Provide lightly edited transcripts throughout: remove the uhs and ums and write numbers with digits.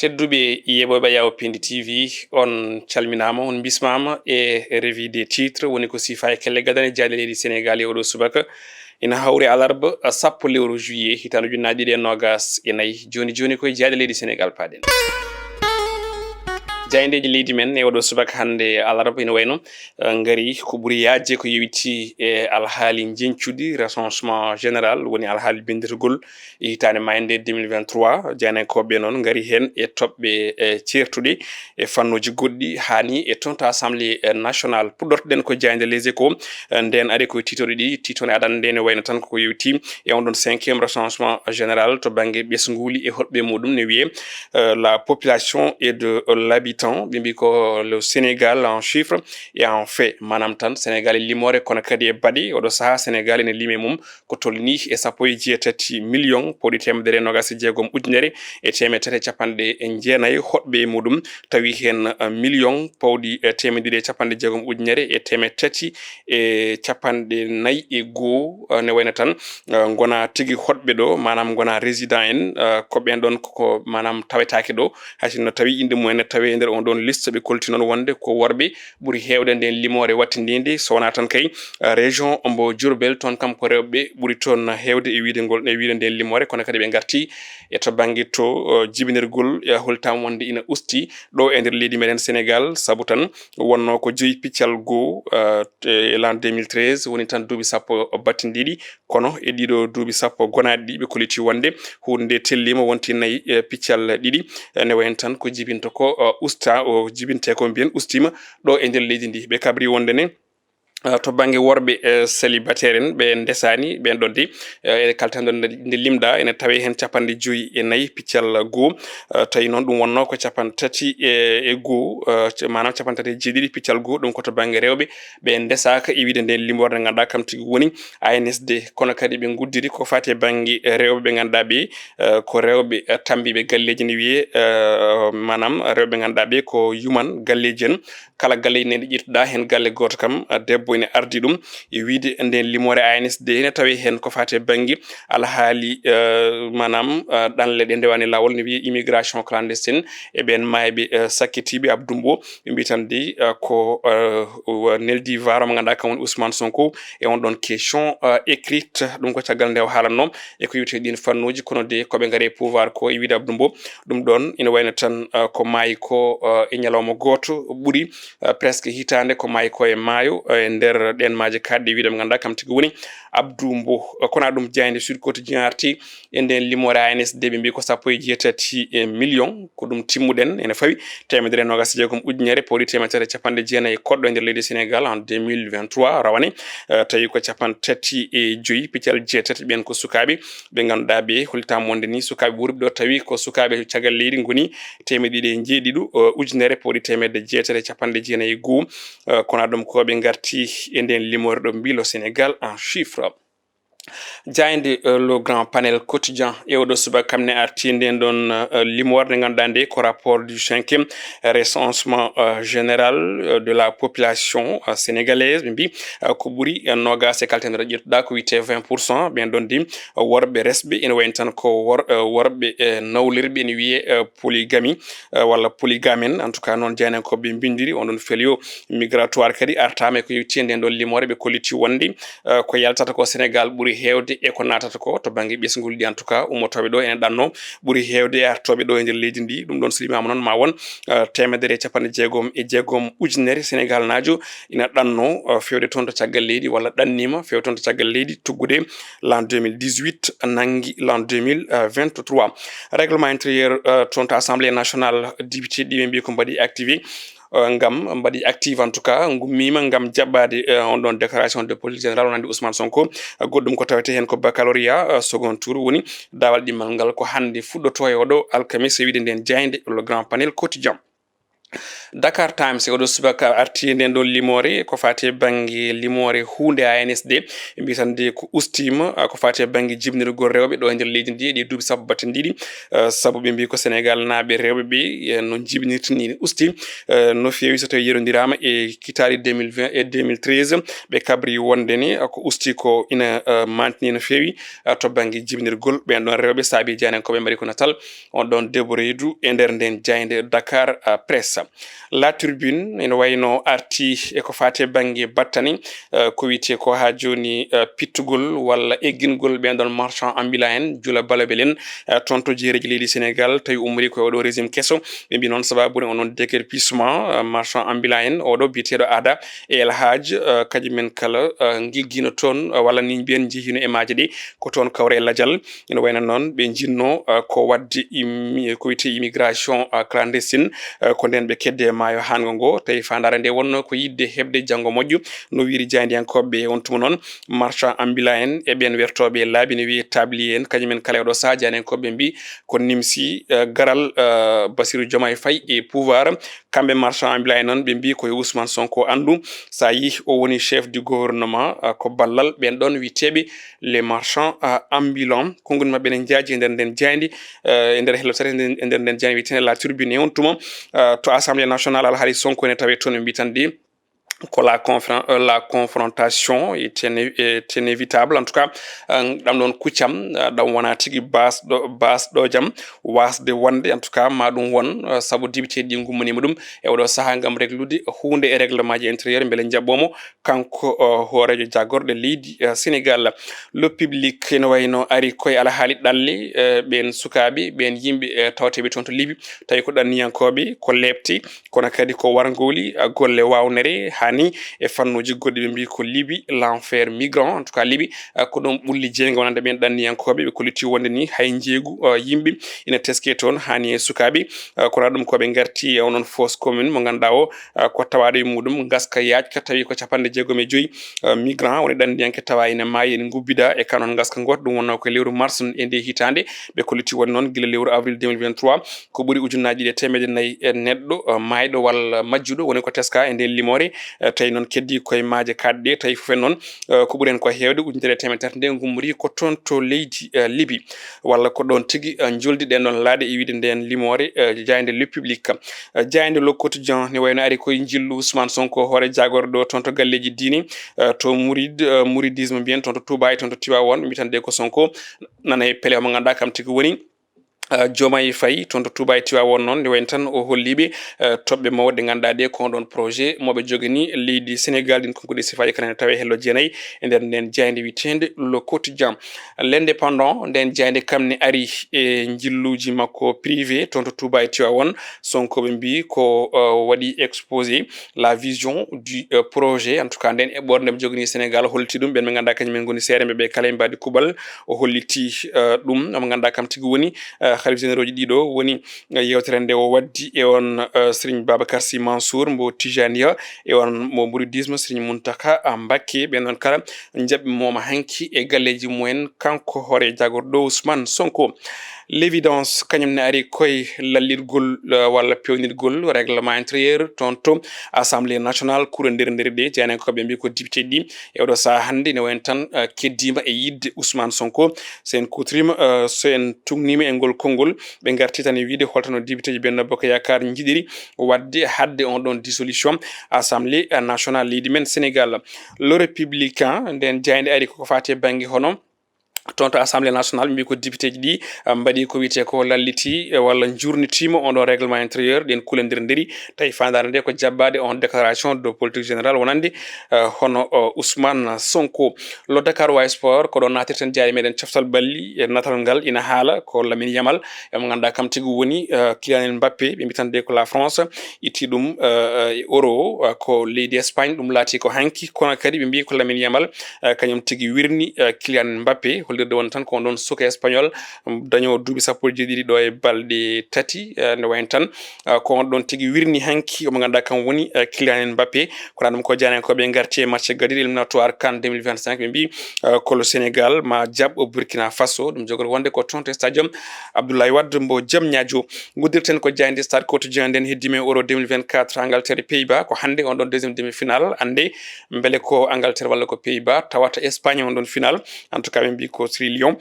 tedduɓe yeɓoɓe Yawpinde TV on calminama on bismama e revue des titres woni ko sifa e kelle gadane jaade leydi Sénégal e oɗo subaka ina hawri alarba sappo lewru juillet hitande ujunnaje ɗiɗi e nogas e nayyi joni koye jaade leydi Sénégal paaɗen jayndeji leydi men e oɗo subaka hande alarba ina wayno ngari ko ɓuuri yajje ko yewiti e alhaali jencude recensement général woni alhaali bindirgol e hitande mayde 2023 jeynankoɓe noon ngari hen e toɓɓe certuɗe e fannuji goɗɗi hani e toon to assemblée nationale puɗɗortoɗen ko jayde les échos nden ari koye titoɗe ɗi titone adana nde ne wayno tan koko yewti e on ɗon 5e recensement général to banggue ɓesguli e hoɗɓe muɗum ne wiye la population et de l'habitant ɓe mbi ko le Sénégal en chiffre et en fait manam tan Sénégal e limore kono kadi e baɗi oɗo saaha Sénégal ene lime mum ko tolni e sappo e jeetati million pawɗi temedere nogas e jeegom ujunere e temedde tati e capanɗe jeenayyi hoɗɓe e muɗum tawi hen million pawɗi temedde ɗiɗi e capanɗe jeegom ujunere e temedde tati e capanɗe nayyi e goho ne wayno tan gona tigui hoɗɓe ɗo manam gona résident en ko ɓen ɗon koko manam tawetake ɗo haysinno tawi inde mumen ne tawe e nder on ɗon liste ɓe kolti noon wonde ko worɓe ɓuuri hewde nden limore wattidinde so wona tan kay région mbo Diourbel toon kam ko rewɓe ɓuuri toon hewde e wiide ngol e wiide nden limore kono kadi ɓe garti e to banggue to jibinirgol holtama wonde ina usti ɗo e nder leydi meɗen Sénégal saabu tan wonno ko joyi piccal goho e l'an 2013 woni tan duuɓi sappo battidiɗi kono e ɗiɗo duuɓi sappo gonaɗi ɗi ɓe koliti wonde hunde nde tellima wonti nayyi piccal ɗiɗi ne wayno tan ko jibinta ko usta o jibinte ko mbiyen ustima ɗo e nder leydi ndi ɓe kabri wonde ne to banggue worɓe célibataire en ɓe ndesani ɓen ɗon de e kaltande nde limɗa ene tawe hen capanɗe joyyi e nayyi piccal goho tawi noon ɗum wonno ko capanɗe tati e goho manam capanɗe tati e jeeɗiɗi piccal goho ɗum koto banggue rewɓe ɓe ndesaka e wiide nden limorde nde ganduɗa kam tigui woni ANSD kono kadi ɓe guddiri ko fati e banggue rewɓe ɓe ganduɗa ɓe ko rewɓe tambiɓe galleji ne wiye manam rewɓe ɓe ganduɗa ɓe ko yuman galleji en kala galleji nde ƴettuɗa hen galle goto kam debbo ene ardi ɗum e wiide nden limore ANSD ne tawi hen ko fate banggue alhaali manam ɗanle ɗe ndewani lawol ne wiye immigration clandestine e ɓen mayɓe sakkitiɓe Abdou Mbow ɓe mbi tan de ko neldi varo mo ganduɗa kam woni Ousmane Sonko e on ɗon question écrite ɗum ko caggal nde o haalanno e ko yewte ɗin fannuji kono de koɓe gaari pouvoir ko e wiide Abdou Mbow ɗum ɗon ina wayno tan ko maayi ko e ñalawma goto ɓuuri presque hitande ko maayi ko e maayo e nder ɗen maaje kadde wiide mo ganduɗa kam tigui woni Abdou Mbow kono ɗum jayde Sud Quotidien arti e nden limore ANSD ɓe mbi ko sappo e jeetati e million ko ɗum timmuɗen ene fawi temedere nogas e jeegom ujunere pawɗi temedde tati e capanɗe jeenayyi koɗɗo e nder leydi Sénégal en 2023 rawane tawi ko capanɗe tati e joyyi piccal jeetati ɓen ko sukaɓe ɓe ganduɗa ɓe hollitama wonde ni sukaɓe ɓurɓe ɗo tawi ko sukaɓe caggal leydi goni temedde ɗiɗi e jeeɗiɗo ujunere pawɗi temedde jeetati e capanɗe jeenayyi e goho kono ɗum koɓe garti e nden limore ɗo mbi le Sénégal en chiffre jayde le grand panel quotidien e oɗo subaka kam ne arti nden ɗon limore nde ganduɗa nde ko rapport du 5e recensement général de la population sénégalaise ɓe mbi ko ɓuuri nogas e kaltenere ƴettuɗa ko wiyete 20% ɓen ɗon de worɓe resɓe ene wayno tan ko worɓe nawlirɓe ene wiye polygamie walla polygame en tout cas noon jeynankoɓe bindiri on ɗon félio migratoire kadi artama e ko yewti nden ɗon limore ɓe kolliti wonde ko yaltata ko Sénégal ɓuuri hewde e ko natata ko to banggue ɓesgol ɗi en tout cas ummotoɓe ɗo ene ɗanno ɓuuri hewde e artoɓe ɗo e nder leydi ndi ɗum ɗon so limama noon ma won temedere e capanɗe jeegom e jeegom ujunere Sénégal najo ina ɗanno fewde toon to caggal leydi walla ɗannima fewde toon to caggal leydi tuggude l'an 2018 nanggui l'an 2023 règlement intérieur toon to assemblée nationale député ɗi ɓe mbi ko mbaɗi activé ngam mbaɗi active en tout cas gummima ngam jaɓɓade on ɗon déclaration de politique générale wonande Ousmane Sonko goɗɗum ko tawete hen ko baccalauréat second tour woni dawal ɗimmal ngal ko hande fuɗɗoto e oɗo alkamisa wiide nden jayde le grand panel quotidien Dakar Times oɗo subaka arti nden ɗon limore ko fati banggue limore hunde ANSD mbitande ko ustima ko fati banggue jibnirgol rewɓe ɗo e nder leydi ndi ɗi duuɓi sappo batte ɗiɗi saabu ɓe mbi ko Sénégal naaɓe rewɓe ɓe no jibinirtini usti no fewi so tawi yerodirama e kitali 2020 et 2013 ɓe kabri wondeni ko usti ko ina mantini no fewi to banggue jibinirgol ɓen ɗon rewɓe saabi janenkoɓe mbaɗi ko natal on ɗon debbo reedu e nder nden jayde Dakar Presse. La Tribune ene wayno arti eko fati banggue battani ko wiyete ko ha joni pittugol walla eggingol ɓen ɗon marchand ambulant en juula baloɓe len toon to jeereji leydi Sénégal tawi ummori koye oɗo régime kesso ɓe mbi noon sababude onon déguerpissement marchand ambulant en oɗo biyeteɗo Ada e El Hadj kañumen kala guiggino toon walla ni mbiyen jeehino e maaje ɗi ko toon kawre e ladial ene wayno noon ɓe jinno ko wadde ko wiyete immigration clandestine ko nden ɓe kedde maayo hango ngo tawi fandare nde wonno ko yidde hebde janggo moƴƴo no wiiri jaydiyankoɓe on tuma noon marchand ambulant en e ɓen wertoɓe laabi ne wiye tablier en kañumen kala oɗo saaha jaydiyankoɓe mbi ko nimsi garal Bassirou Diomaye Faye e pouvoir kamɓe marchand ambulant en noon ɓe mbi koye Ousmane Sonko andu sa yi o woni chef du gouvernement ko ballal ɓen ɗon witeɓe les marchands ambulants konngol mabɓe ne jaaji e nder nden jaydi e nder hellotere e nder nden jaydi wiyetene La Tribune e on tuma to assemblée nationale alhaali Sonko ne tawe toon ɓe mbi tan de ko la confrontation est inévitable en tout cas ɗam ɗon kuccam ɗam wona tigui basɗo jaam wasde wonde en tout cas ma ɗum won saabu député ɗi gummanima ɗum e oɗo saaha gam reglude hunde e règlement ji intérieur beele jabbomo kanko hoorejo jagorɗo leydi Sénégal. Le Public ene wayno ari koye alhaali ɗalle ɓen sukaɓe ɓen yimɓe tawteɓe toon to Liby tawi ko ɗanniyankoɓe ko lebti kono kadi ko wargoli golle wawnere hani e fannuji goɗɗi ɓe mbi ko Liby l'enfer migrant en tout cas Liby ko ɗum ɓulli jeeyga wonande ɓen ɗanniyankoɓe ɓe kolliti wonde ni hay jeeygu yimɓe ina teske toon hani e sukaɓe kono ɗum koɓe garti e onon fausse commune mo ganduɗa o ko tawaɗo e muɗum gaska yajka tawi ko 95 migrant woni ɗanniyanke tawa ene maayi ene gubbida e kanon gaska goto ɗum wonno ko lewru mars e nde hitande ɓe kolliti wonde noon guila lewru avril 2023 ko ɓuuri ujunnaji ɗe temedde nayyi e neɗɗo mayɗo walla majjuɗo woni ko teska e nden limore tawi noon keddi koye maaje kadɗe tawi foof en noon ko ɓuuri en ko hewde ujunere temedde tati nde gummori ko toon to leydi Liby walla ko ɗon tigui julde ɗen ɗon laaɗe e wiide nden limore jayde Le Public jayde Le Quotidien ne wayno ari koye jillu Ousmane Sonko hoore jagorɗo toon to galleji diini to mouridisme mbiyen toon to Touba e toon to Tivaouane mbitande ko Sonko nana e peele mo ganduɗa kam tigui woni Diomaye Faye toon to Touba e Tivaouane noon nde wayno tan o holliɓe toɓɓe mawɗe ɗe ganduɗa ɗe ko ɗon projet moɓe jogani leydi Sénégal ɗin konkuɗe sifaji kala ne tawe hello jeenayyi e nder nden jayde witende Le Quotidien. L'Indépendant nden jayde kam ne ari e jilluji makko privé toon to Touba e Tivaouane Sonko ɓe mbi ko waɗi exposé la vision du projet en tout cas nden eɓɓorde nde ɓe jogani Sénégal holliti ɗum ɓen ɓe ganduɗa kañumen goni seereɓe ɓe kala e mbadi kuuɓal o holliti ɗum mo ganduɗa kam tigui woni khalife généraux ji ɗiɗo woni yewtere nde o waddi e on Serigne Babacar Sy Mansour mbo Tijaniya e on mo mouridisme Serigne Mountakha Mbacké ɓen ɗon kala jaɓɓe moma hanki e galleji mumen kanko hoore jagorɗo Ousmane Sonko. L'évidence kañum ne ari koye lallirgol walla pewnirgol règlement intérieur toon to assemblée nationale kuuro nder ɗe jeynen koɓe mbi ko député ɗi e oɗo saaha hannde ne wayno tan keddima e yidde Ousmane Sonko so en kutorima so en tugnima e ngol konngol ɓe garti tan e wiide holtono député ji Benno Bokk Yakar jiiɗiri wadde hadde on ɗon dissolution assemblée nationale leydi men Sénégal. Le Républicain nden jayde ari koko fati e banggue hono toon to assemblée nationale ɓe mbi ko député ji ɗi mbaɗi ko wiyete ko lalliti walla jurnitima on ɗon règlement intérieur ɗen kuulodirdiri tawi fandare nde ko jabbade on déclaration de politique générale wonande hono Ousmane Sonko. Le Dakarois Sport ko ɗon natirten jaari meɗen coftal balli e natal ngal ina haala ko Lamine Yamal emo ganduɗa kam tigui woni Kylian Mbappé ɓe mbitande ko la France itti ɗum euro ko leydi Espagne ɗum laati ko hanki kono kadi ɓe mbi ko Lamine Yamal kañum tigui wirni Kylian Mbappé hollirde won tan ko ɗon suka espagnol daño duuɓi sappo e jeeɗiɗi ɗo e balɗe tati nde wayno tan ko on ɗon tigui wirni hanki omo ganduɗa kam woni Kylian Mbappé kono ɗum ko janankoɓe garti e match gadiɗo éliminatoire CAN 2025 ɓe mbi kolo Sénégal ma jaɓɓo Burkina Faso ɗum jogori wonde ko toon to stadium Abdoulaye Wade mbo Diamniadio guddirten ko jayde stade quotidien nden heddima euro 2024 Angleterre et Pays-Bas ko hande on ɗon deuxiéme demi-finale ande beele ko Angleterre walla ko Pays-Bas tawata Espagne on ɗon final en tout cas ɓe mbi ko Sri Lion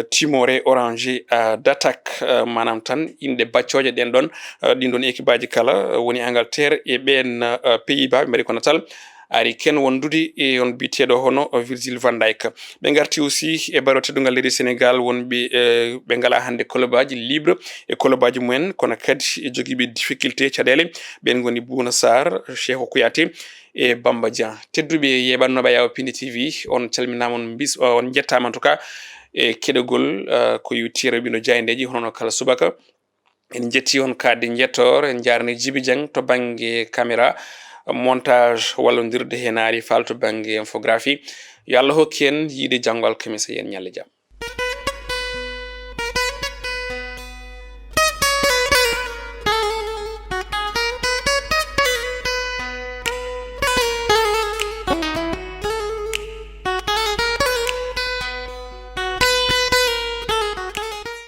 timoré orangé d'attaque manam tan inde baccoje ɗen ɗon ɗin ɗon équipe aji kala woni Angleterre e ɓen Pays-Bas ɓe mbaɗi kono tal ari ken wondude e on biteɗo hono Virgil van Dijk ɓe garti aussi e baro teddugal leydi Sénégal wonɓe ɓe ngala hande club aji libre e club aji mumen kono kadi e joguiɓe difficulté caɗele ɓen goni Bouna Sarr Cheikhou Kouyaté e Bamba Dieng tedduɓe yeɓannoɓe Yawo Pinde TV on calminama on jettama en tout cas e keɗogol ko yewti rewɓino jayndeji hono kala subaka en jetti on kadde jettor en jarni Djiby Dieng to banggue caméra montage wallodirde hen ari fal to banggue infographie yo Allah hokki en yiide janggo alkamisa yen ñalle jaam